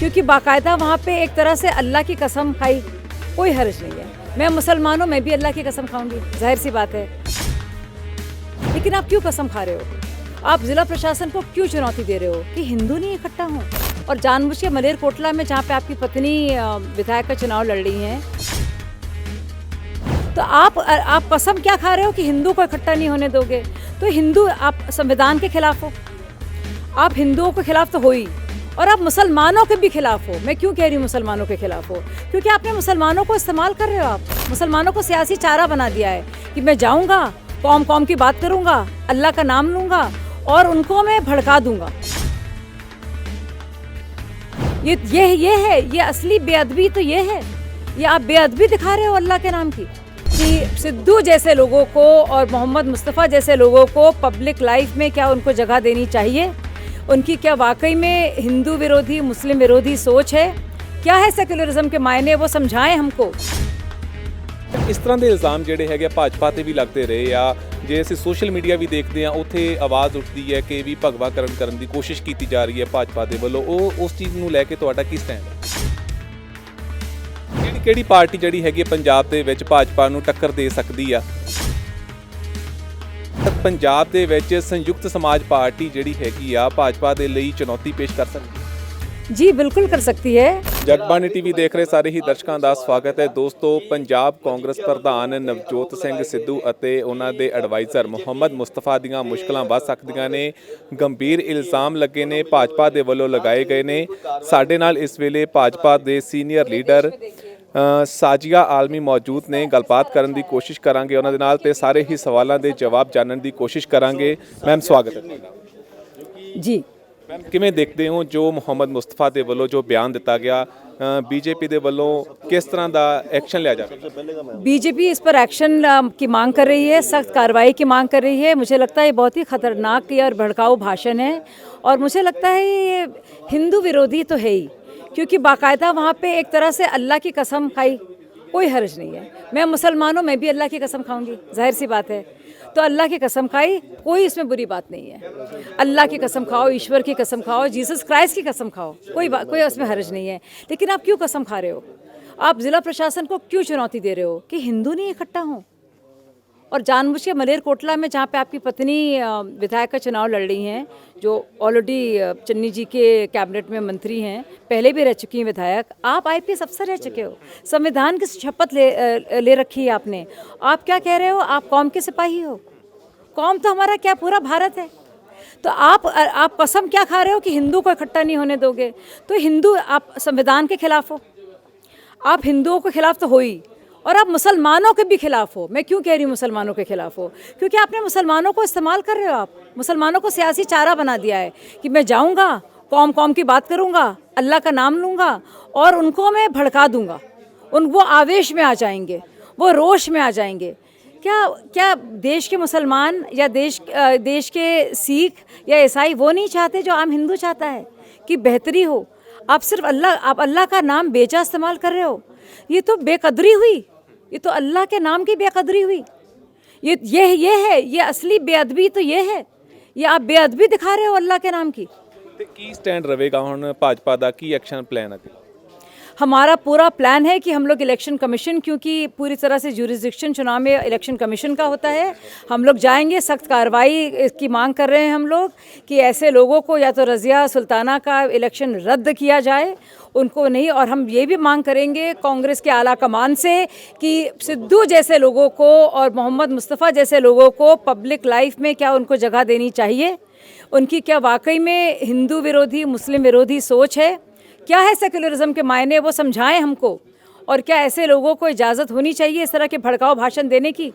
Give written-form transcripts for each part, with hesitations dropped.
क्योंकि बाकायदा वहाँ पे एक तरह से अल्लाह की कसम खाई, कोई हर्ज नहीं है। मैं मुसलमान हूँ, मैं भी अल्लाह की कसम खाऊंगी, जाहिर सी बात है। लेकिन आप क्यों कसम खा रहे हो? आप जिला प्रशासन को क्यों चुनौती दे रहे हो कि हिंदू नहीं इकट्ठा हों? और जानबूझ के मलेरकोटला में जहाँ पे आपकी पत्नी विधायक का चुनाव लड़ रही हैं, तो आप कसम क्या खा रहे हो कि हिंदू को इकट्ठा नहीं होने दोगे? तो हिंदू, आप संविधान के खिलाफ हो, आप हिंदुओं के खिलाफ तो हो ही, और आप मुसलमानों के भी खिलाफ हो। मैं क्यों कह रही हूँ मुसलमानों के खिलाफ हो? क्योंकि आपने मुसलमानों को इस्तेमाल कर रहे हो। आप मुसलमानों को सियासी चारा बना दिया है कि मैं जाऊँगा, कौम कौम की बात करूँगा, अल्लाह का नाम लूँगा और उनको मैं भड़का दूँगा। ये है, ये असली बेअदबी तो ये है। ये आप बेअदबी दिखा रहे हो अल्लाह के नाम की, कि सिद्धू जैसे लोगों को और मोहम्मद मुस्तफ़ा जैसे लोगों को पब्लिक लाइफ में क्या उनको जगह देनी चाहिए? उनकी क्या वाकई में हिंदू विरोधी, मुस्लिम विरोधी सोच है? क्या है सेक्युलरिज्म के मायने, वो समझाएं हमको। इस तरह ਦੇ ਇਲਜ਼ਾਮ ਜਿਹੜੇ ਹੈਗੇ ਭਾਜਪਾ ਤੇ ਵੀ ਲੱਗਦੇ ਰਹੇ ਆ। ਜੇ ਅਸੀਂ ਸੋਸ਼ਲ ਮੀਡੀਆ ਵੀ ਦੇਖਦੇ ਆ, ਉੱਥੇ ਆਵਾਜ਼ ਉੱਠਦੀ ਹੈ ਕਿ ਵੀ ਭਗਵਾਕਰਨ ਕਰਨ ਦੀ ਕੋਸ਼ਿਸ਼ ਕੀਤੀ ਜਾ ਰਹੀ ਹੈ ਭਾਜਪਾ ਦੇ ਵੱਲੋਂ। ਉਹ ਉਸ ਚੀਜ਼ ਨੂੰ ਲੈ ਕੇ ਤੁਹਾਡਾ ਕੀ ਸਟੈਂਡ ਹੈ? ਕਿਹੜੀ ਪਾਰਟੀ ਜਿਹੜੀ ਹੈਗੀ ਪੰਜਾਬ ਦੇ ਵਿੱਚ ਭਾਜਪਾ ਨੂੰ ਟੱਕਰ ਦੇ ਸਕਦੀ ਆ? ਪੰਜਾਬ ਦੇ ਵਿੱਚ ਸੰਯੁਕਤ ਸਮਾਜ ਪਾਰਟੀ ਜਿਹੜੀ ਹੈਗੀ ਆ ਭਾਜਪਾ ਦੇ ਲਈ ਚੁਣੌਤੀ ਪੇਸ਼ ਕਰ ਸਕਦੀ ਹੈ? जी बिल्कुल कर सकती है। ਜਗਬਾਣੀ ਟੀਵੀ ਦੇਖ ਰਹੇ ਸਾਰੇ ਹੀ ਦਰਸ਼ਕਾਂ ਦਾ ਸਵਾਗਤ ਹੈ। ਦੋਸਤੋ, ਪੰਜਾਬ ਕਾਂਗਰਸ ਪ੍ਰਧਾਨ ਨਵਜੋਤ ਸਿੰਘ ਸਿੱਧੂ ਅਤੇ ਉਹਨਾਂ ਦੇ ਐਡਵਾਈਜ਼ਰ ਮੁਹੰਮਦ ਮੁਸਤਫਾ ਦੀਆਂ ਮੁਸ਼ਕਲਾਂ ਵੱਧ ਸਕਦੀਆਂ ਨੇ। ਗੰਭੀਰ ਇਲਜ਼ਾਮ ਲੱਗੇ ਨੇ, ਭਾਜਪਾ ਦੇ ਵੱਲੋਂ ਲਗਾਏ ਗਏ ਨੇ। ਸਾਡੇ ਨਾਲ ਇਸ ਵੇਲੇ ਭਾਜਪਾ ਦੇ ਸੀਨੀਅਰ ਲੀਡਰ ਸਾਜੀਆ ਆਲਮੀ ਮੌਜੂਦ ਨੇ। ਗੱਲਬਾਤ ਕਰਨ ਦੀ ਕੋਸ਼ਿਸ਼ ਕਰਾਂਗੇ ਉਹਨਾਂ ਦੇ ਨਾਲ ਤੇ ਸਾਰੇ ਹੀ ਸਵਾਲਾਂ ਦੇ ਜਵਾਬ ਜਾਣਨ ਦੀ ਕੋਸ਼ਿਸ਼ ਕਰਾਂਗੇ। ਮੈਮ, ਸਵਾਗਤ ਹੈ जी ਮੈਮ, ਕਿਵੇਂ ਦੇਖਦੇ ਹੋ ਜੋ ਮੁਹੰਮਦ ਮੁਸਤਫਾ ਦੇ ਵੱਲੋਂ ਜੋ ਬਿਆਨ ਦਿੱਤਾ ਗਿਆ? बीजेपी ਦੇ ਵੱਲੋਂ किस तरह ਦਾ एक्शन लिया जाए? बीजेपी इस पर एक्शन की मांग कर रही है, सख्त कार्रवाई की मांग कर रही है। मुझे लगता है ये बहुत ही ख़तरनाक और भड़काऊ भाषण है, और मुझे लगता है ये हिंदू विरोधी तो है ही, क्योंकि बाकायदा वहाँ पे एक तरह से अल्लाह की कसम खाई, कोई हर्ज नहीं है। मैं मुसलमान हूँ, मैं भी अल्लाह की कसम खाऊंगी, जाहिर सी बात है। तो अल्लाह की कसम खाई, कोई इसमें बुरी बात नहीं है। अल्लाह की कसम खाओ, ईश्वर की कसम खाओ, जीसस क्राइस्ट की कसम खाओ, कोई उसमें हर्ज नहीं है। लेकिन आप क्यों कसम खा रहे हो? आप ज़िला प्रशासन को क्यों चुनौती दे रहे हो कि हिंदू नहीं इकट्ठा हों? और जानबूझ के मलेरकोटला में जहाँ पे आपकी पत्नी विधायक का चुनाव लड़ रही हैं, जो ऑलरेडी चन्नी जी के कैबिनेट में मंत्री हैं, पहले भी रह चुकी हैं विधायक, आप आईपीएस अफसर रह चुके हो, संविधान की शपथ ले रखी है आपने। आप क्या कह रहे हो? आप कौम के सिपाही हो। कौम तो हमारा क्या, पूरा भारत है। तो आप कसम क्या खा रहे हो कि हिंदू को इकट्ठा नहीं होने दोगे? तो हिंदू, आप संविधान के खिलाफ हो, आप हिंदुओं के खिलाफ तो हो ही, और आप मुसलमानों के भी खिलाफ हो। मैं क्यों कह रही हूँ मुसलमानों के खिलाफ हो? क्योंकि आपने मुसलमानों को इस्तेमाल कर रहे हो। आप मुसलमानों को सियासी चारा बना दिया है कि मैं जाऊँगा, कौम कौम की बात करूँगा, अल्लाह का नाम लूँगा और उनको मैं भड़का दूँगा। वो आवेश में आ जाएंगे, वो रोश में आ जाएंगे। क्या देश के मुसलमान या देश के सिख या ईसाई वो नहीं चाहते जो आम हिंदू चाहता है कि बेहतरी हो? आप सिर्फ अल्लाह का नाम बेजा इस्तेमाल कर रहे हो। ये तो बेकदरी हुई, ये तो अल्लाह के नाम की बेकदरी हुई। ये है, ये असली बेअदबी तो ये है। ये आप बेअदबी दिखा रहे हो अल्लाह के नाम की। ਤੇ ਕੀ ਸਟੈਂਡ ਰਹੇਗਾ ਹੁਣ ਭਾਜਪਾ ਦਾ? ਕੀ ਐਕਸ਼ਨ ਪਲਾਨ ਹੈ? हमारा पूरा प्लान है कि हम लोग इलेक्शन कमीशन, क्योंकि पूरी तरह से जुरिस्डिक्शन चुनाव में इलेक्शन कमीशन का होता है, हम लोग जाएंगे, सख्त कार्रवाई की मांग कर रहे हैं हम लोग कि ऐसे लोगों को या तो रज़िया सुल्ताना का इलेक्शन रद्द किया जाए, उनको नहीं। और हम ये भी मांग करेंगे कांग्रेस के आला कमान से कि सिद्धू जैसे लोगों को और मोहम्मद मुस्तफ़ा जैसे लोगों को पब्लिक लाइफ में क्या उनको जगह देनी चाहिए? उनकी क्या वाकई में हिंदू विरोधी, मुस्लिम विरोधी सोच है? क्या है सेक्युलरिज्म के मायने, वो समझाएं हमको। और क्या ऐसे लोगों को इजाज़त होनी चाहिए इस तरह के भड़काऊ भाषण देने की?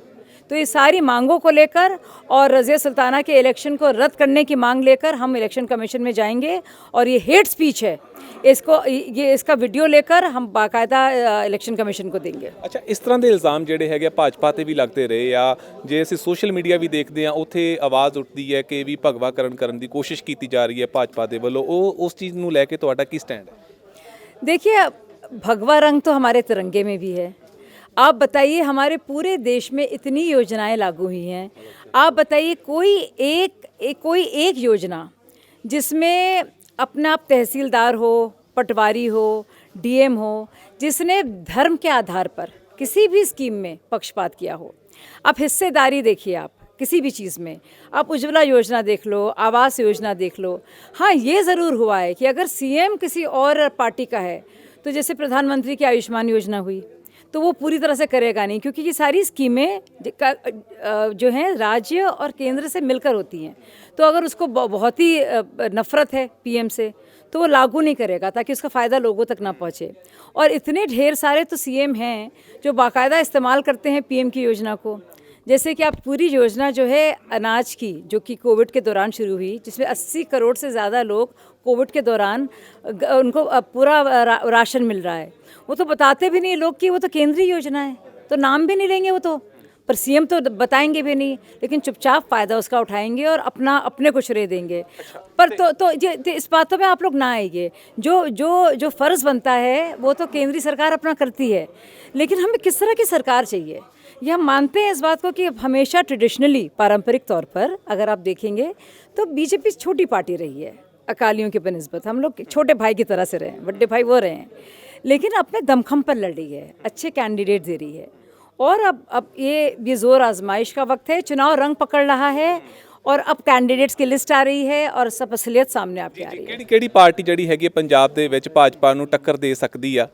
तो ये सारी मांगों को लेकर और रज़िया सुल्ताना के इलेक्शन को रद्द करने की मांग लेकर हम इलेक्शन कमीशन में जाएंगे। और ये हेट स्पीच है, इसका वीडियो लेकर हम बाकायदा इलेक्शन कमीशन को देंगे। ਅੱਛਾ, ਇਸ ਤਰ੍ਹਾਂ ਦੇ ਇਲਜ਼ਾਮ ਜਿਹੜੇ ਹੈਗੇ ਭਾਜਪਾ ਤੇ ਵੀ ਲੱਗਦੇ ਰਹੇ ਆ। ਜੇ ਅਸੀਂ ਸੋਸ਼ਲ ਮੀਡੀਆ ਵੀ ਦੇਖਦੇ ਆ, ਉੱਥੇ ਆਵਾਜ਼ ਉੱਠਦੀ ਹੈ ਕਿ ਵੀ ਭਗਵਾਕਰਨ ਕਰਨ ਦੀ ਕੋਸ਼ਿਸ਼ ਕੀਤੀ ਜਾ ਰਹੀ ਹੈ ਭਾਜਪਾ ਦੇ ਵੱਲੋਂ। ਉਹ ਉਸ ਚੀਜ਼ ਨੂੰ ਲੈ ਕੇ ਤੁਹਾਡਾ ਕੀ ਸਟੈਂਡ ਹੈ? देखिए, भगवा रंग तो हमारे तिरंगे में भी है। आप बताइए, हमारे पूरे देश में इतनी योजनाएं लागू हुई हैं, आप बताइए कोई एक योजना जिसमें अपना आप तहसीलदार हो, पटवारी हो, डीएम हो, जिसने धर्म के आधार पर किसी भी स्कीम में पक्षपात किया हो। आप हिस्सेदारी देखिए, आप किसी भी चीज़ में, आप उज्ज्वला योजना देख लो, आवास योजना देख लो। हाँ, ये ज़रूर हुआ है कि अगर सीएम किसी और पार्टी का है, तो जैसे प्रधानमंत्री की आयुष्मान योजना हुई, तो वो पूरी तरह से करेगा नहीं, क्योंकि ये सारी स्कीमें जो हैं राज्य और केंद्र से मिलकर होती हैं। तो अगर उसको बहुत ही नफरत है पीएम से, तो वो लागू नहीं करेगा, ताकि उसका फ़ायदा लोगों तक ना पहुँचे। और इतने ढेर सारे तो सीएम हैं जो बाकायदा इस्तेमाल करते हैं पीएम की योजना को। जैसे कि आप पूरी योजना जो है अनाज की, जो कि कोविड के दौरान शुरू हुई, जिसमें 80 करोड़ से ज़्यादा लोग कोविड के दौरान उनको पूरा राशन मिल रहा है। वो तो बताते भी नहीं लोग कि वो तो केंद्रीय योजना है, तो नाम भी नहीं लेंगे वो तो, पर सीएम तो बताएंगे भी नहीं, लेकिन चुपचाप फ़ायदा उसका उठाएंगे और अपने को श्रेय देंगे। पर तो इस बातों में आप लोग ना आइए। जो फ़र्ज़ बनता है वो तो केंद्रीय सरकार अपना करती है, लेकिन हमें किस तरह की सरकार चाहिए, ये हम मानते हैं इस बात को कि हमेशा ट्रेडिशनली, पारंपरिक तौर पर अगर आप देखेंगे तो बीजेपी छोटी पार्टी रही है अकालियों के बनिस्बत। हम लोग छोटे भाई की तरह से रहे हैं, बड़े भाई वो रहे हैं, लेकिन अपने दमखम पर लड़ रही है, अच्छे कैंडिडेट दे रही है। और अब ये जोर आजमाइश का वक्त है, चुनाव रंग पकड़ रहा है और अब कैंडिडेट्स की लिस्ट आ रही है और सब असलियत सामने आपके आ रही है। ਕਿਹੜੀ ਪਾਰਟੀ ਜਿਹੜੀ ਹੈਗੀ ਪੰਜਾਬ ਦੇ ਵਿੱਚ ਭਾਜਪਾ ਨੂੰ ਟੱਕਰ ਦੇ ਸਕਦੀ ਆ?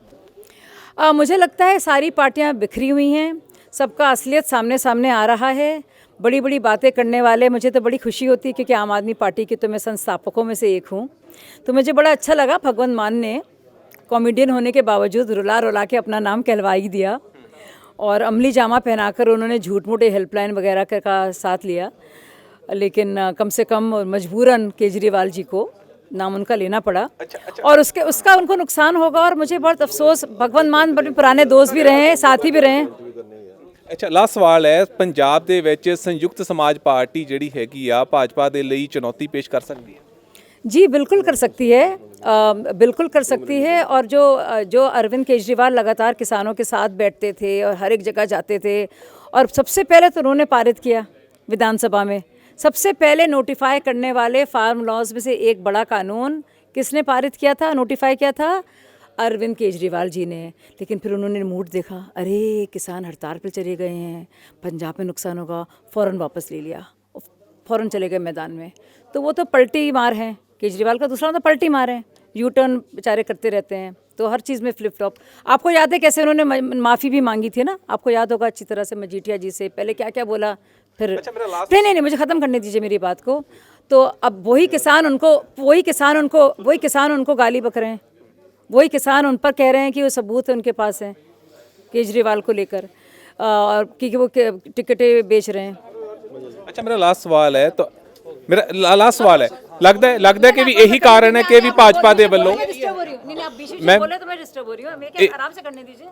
मुझे लगता है सारी पार्टियां बिखरी हुई हैं, सबका असलियत सामने सामने आ रहा है। बड़ी बड़ी बातें करने वाले, मुझे तो बड़ी खुशी होती है क्योंकि आम आदमी पार्टी की तो मैं संस्थापकों में से एक हूँ, तो मुझे बड़ा अच्छा लगा भगवंत मान ने कॉमेडियन होने के बावजूद रुला रुला के अपना नाम कहलवा ही दिया और अमली जामा पहनाकर उन्होंने झूठ मूठे हेल्पलाइन वगैरह का साथ लिया। लेकिन कम से कम मजबूरन केजरीवाल जी को नाम उनका लेना पड़ा। और उसका उनको नुकसान होगा और मुझे बहुत अफसोस। भगवंत मान बड़े पुराने दोस्त भी रहे हैं, साथी भी रहे हैं। ਅੱਛਾ, ਲਾਸਟ ਸਵਾਲ ਹੈ, ਪੰਜਾਬ ਦੇ ਵਿੱਚ ਸੰਯੁਕਤ ਸਮਾਜ ਪਾਰਟੀ ਜਿਹੜੀ ਹੈਗੀ ਆ ਭਾਜਪਾ ਦੇ ਲਈ ਚੁਣੌਤੀ ਪੇਸ਼ ਕਰ ਸਕਦੀ ਹੈ? जी बिल्कुल कर सकती है, बिल्कुल कर सकती है। और जो अरविंद केजरीवाल लगातार किसानों के साथ बैठते थे और हर एक जगह जाते थे, और सबसे पहले तो उन्होंने पारित किया विधानसभा में, सबसे पहले नोटिफाई करने वाले फार्म लॉज में से एक बड़ा कानून किसने पारित किया था, नोटिफाई किया था? अरविंद केजरीवाल जी ने। लेकिन फिर उन्होंने मूड देखा, अरे किसान हड़ताल पर चले गए हैं, पंजाब में नुकसान होगा, फ़ौरन वापस ले लिया, फ़ौरन चले गए मैदान में। तो वो तो पलटी मार हैं, केजरीवाल का दूसरा तो पलटी मार है, यू टर्न बेचारे करते रहते हैं, तो हर चीज़ में फ्लिप फ्लॉप। आपको याद है कैसे उन्होंने माफ़ी भी मांगी थी ना, आपको याद होगा अच्छी तरह से, मजीठिया जी से पहले क्या क्या बोला, फिर नहीं मुझे ख़त्म करने दीजिए मेरी बात को। तो अब वही किसान उनको गाली बक रहे हैं, वही किसान उन पर कह रहे हैं कि वो सबूत उनके पास हैं केजरीवाल को लेकर, और क्योंकि वो टिकटें बेच रहे हैं। अच्छा, मेरा लास्ट सवाल है, तो मेरा लास्ट सवाल है, लगता है कि भी यही कारण है कि भी भाजपा ਦੇ ਵੱਲੋਂ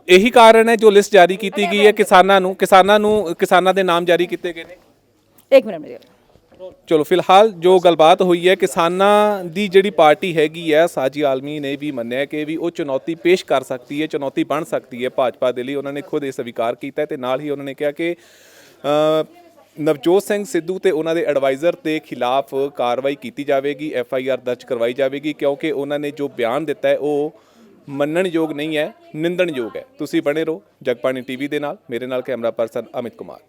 यही कारण है जो लिस्ट जारी की गई है किसानां ਦੇ ਨਾਮ ਜਾਰੀ ਕੀਤੇ ਗਏ ਨੇ? एक मिनट मेरे ਚਲੋ ਫਿਲਹਾਲ ਜੋ ਗੱਲਬਾਤ ਹੋਈ ਹੈ, ਕਿਸਾਨਾਂ ਦੀ ਜਿਹੜੀ ਪਾਰਟੀ ਹੈਗੀ ਹੈ, ਸਾਜੀ ਆਲਮੀ ਨੇ ਵੀ ਮੰਨਿਆ ਕਿ ਵੀ ਉਹ ਚੁਣੌਤੀ ਪੇਸ਼ ਕਰ ਸਕਦੀ ਹੈ, ਚੁਣੌਤੀ ਬਣ ਸਕਦੀ ਹੈ ਭਾਜਪਾ ਦੇ ਲਈ। ਉਹਨਾਂ ਨੇ ਖੁਦ ਇਹ ਸਵੀਕਾਰ ਕੀਤਾ ਤੇ ਨਾਲ ਹੀ ਉਹਨਾਂ ਨੇ ਕਿਹਾ ਕਿ ਨਵਜੋਤ ਸਿੰਘ ਸਿੱਧੂ ਤੇ ਉਹਨਾਂ ਦੇ ਐਡਵਾਈਜ਼ਰ ਦੇ ਖਿਲਾਫ ਕਾਰਵਾਈ ਕੀਤੀ ਜਾਵੇਗੀ, FIR ਦਰਜ ਕਰਵਾਈ ਜਾਵੇਗੀ, ਕਿਉਂਕਿ ਉਹਨਾਂ ਨੇ ਜੋ ਬਿਆਨ ਦਿੱਤਾ ਹੈ ਉਹ ਮੰਨਣਯੋਗ ਨਹੀਂ ਹੈ, ਨਿੰਦਣਯੋਗ ਹੈ। ਤੁਸੀਂ ਬਣੇ ਰਹੋ ਜਗਬਾਣੀ TV ਦੇ ਨਾਲ। ਮੇਰੇ ਨਾਲ ਕੈਮਰਾ ਪਰਸਨ ਅਮਿਤ ਕੁਮਾਰ।